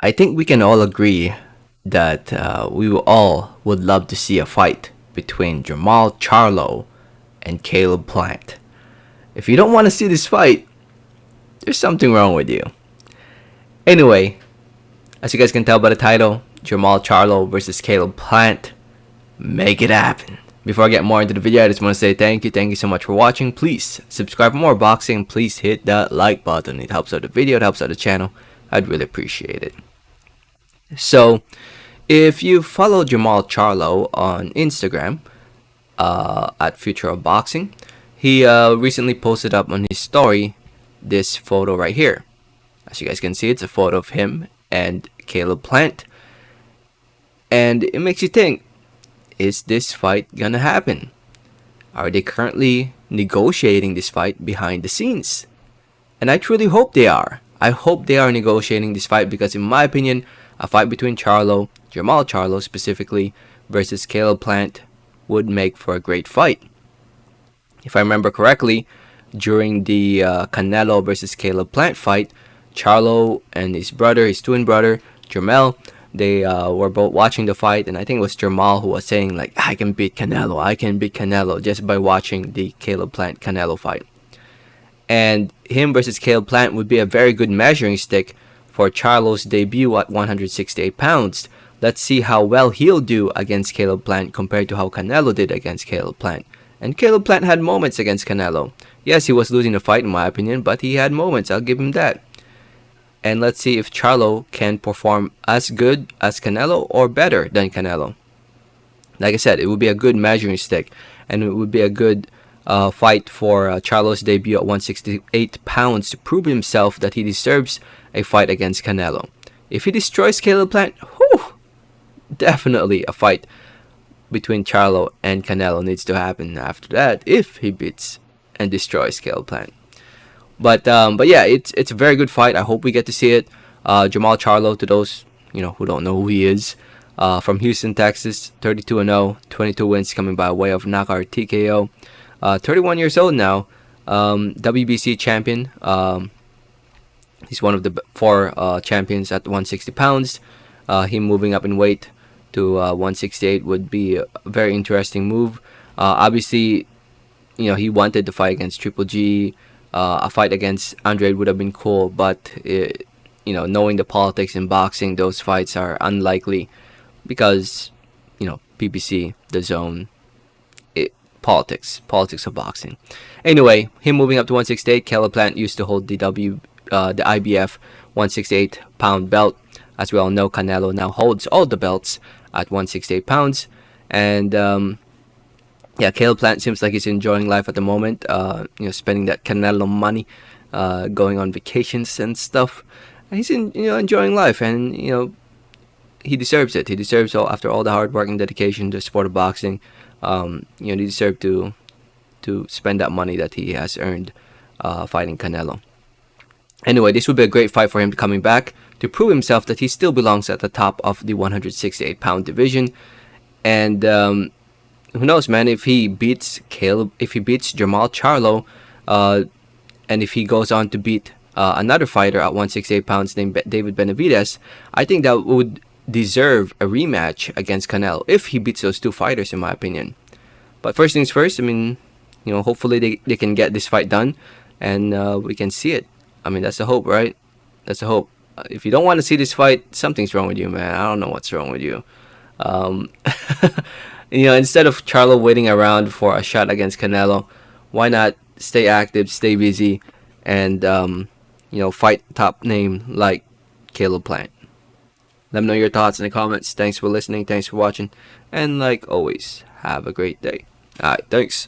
I think we can all agree that we all would love to see a fight between Jermall Charlo and Caleb Plant. If you don't want to see this fight, there's something wrong with you. Anyway, as you guys can tell by the title, Jermall Charlo versus Caleb Plant. Make it happen. Before I get more into the video, I just want to say thank you so much for watching. Please subscribe for more boxing. Please hit that like button. It helps out the video, it helps out the channel. I'd really appreciate it. So, if you follow Jermall Charlo on Instagram at Future of Boxing, he recently posted up on his story this photo right here. As you guys can see, it's a photo of him and Caleb Plant. And it makes you think, is this fight gonna happen? Are they currently negotiating this fight behind the scenes? And I truly hope they are. I hope they are negotiating this fight because in my opinion, a fight between Charlo, Jermall Charlo specifically, versus Caleb Plant would make for a great fight. If I remember correctly, during the Canelo versus Caleb Plant fight, Charlo and his twin brother, Jermall, they were both watching the fight, and I think it was Jermall who was saying like, I can beat Canelo just by watching the Caleb Plant Canelo fight. And him versus Caleb Plant would be a very good measuring stick for Charlo's debut at 168 pounds. Let's see how well he'll do against Caleb Plant compared to how Canelo did against Caleb Plant. And Caleb Plant had moments against Canelo. Yes, he was losing the fight in my opinion, but he had moments, I'll give him that. And let's see if Charlo can perform as good as Canelo or better than Canelo. Like I said, it would be a good measuring stick, and it would be a good fight for Charlo's debut at 168 pounds to prove himself that he deserves a fight against Canelo. If he destroys Caleb Plant, definitely a fight between Charlo and Canelo needs to happen after that if he beats and destroys Caleb Plant. But yeah, it's a very good fight. I hope we get to see it. Jermall Charlo, to those who don't know who he is, from Houston, Texas, 32-0, 22 wins coming by way of knockout TKO. 31 years old now, WBC champion. He's one of the 4 champions at 160 pounds. Him moving up in weight to 168 would be a very interesting move. Obviously, he wanted to fight against Triple G. A fight against Andrade would have been cool, but knowing the politics in boxing, those fights are unlikely because PBC, the zone, politics of boxing. Anyway, him moving up to 168. Caleb Plant used to hold the IBF 168 pound belt. As we all know, Canelo now holds all the belts at 168 pounds. And yeah, Caleb Plant seems like he's enjoying life at the moment. Spending that Canelo money, going on vacations and stuff. And he's enjoying life, and he deserves it. He deserves after all the hard work and dedication to the sport of boxing. He deserves to spend that money that he has earned fighting Canelo. Anyway, this would be a great fight for him coming back to prove himself that he still belongs at the top of the 168 pound division. And who knows, man, if he beats Jermall Charlo, and if he goes on to beat another fighter at 168 pounds named David Benavidez, I think that would deserve a rematch against Canelo if he beats those 2 fighters, in my opinion. But first things first, I mean, hopefully they can get this fight done, and we can see it. I mean, that's the hope, right? That's the hope. If you don't want to see this fight, something's wrong with you, man. I don't know what's wrong with you. Instead of Charlo waiting around for a shot against Canelo, why not stay active, stay busy, and fight top name like Caleb Plant? Let me know your thoughts in the comments. Thanks for listening. Thanks for watching. And like always, have a great day. Alright, thanks.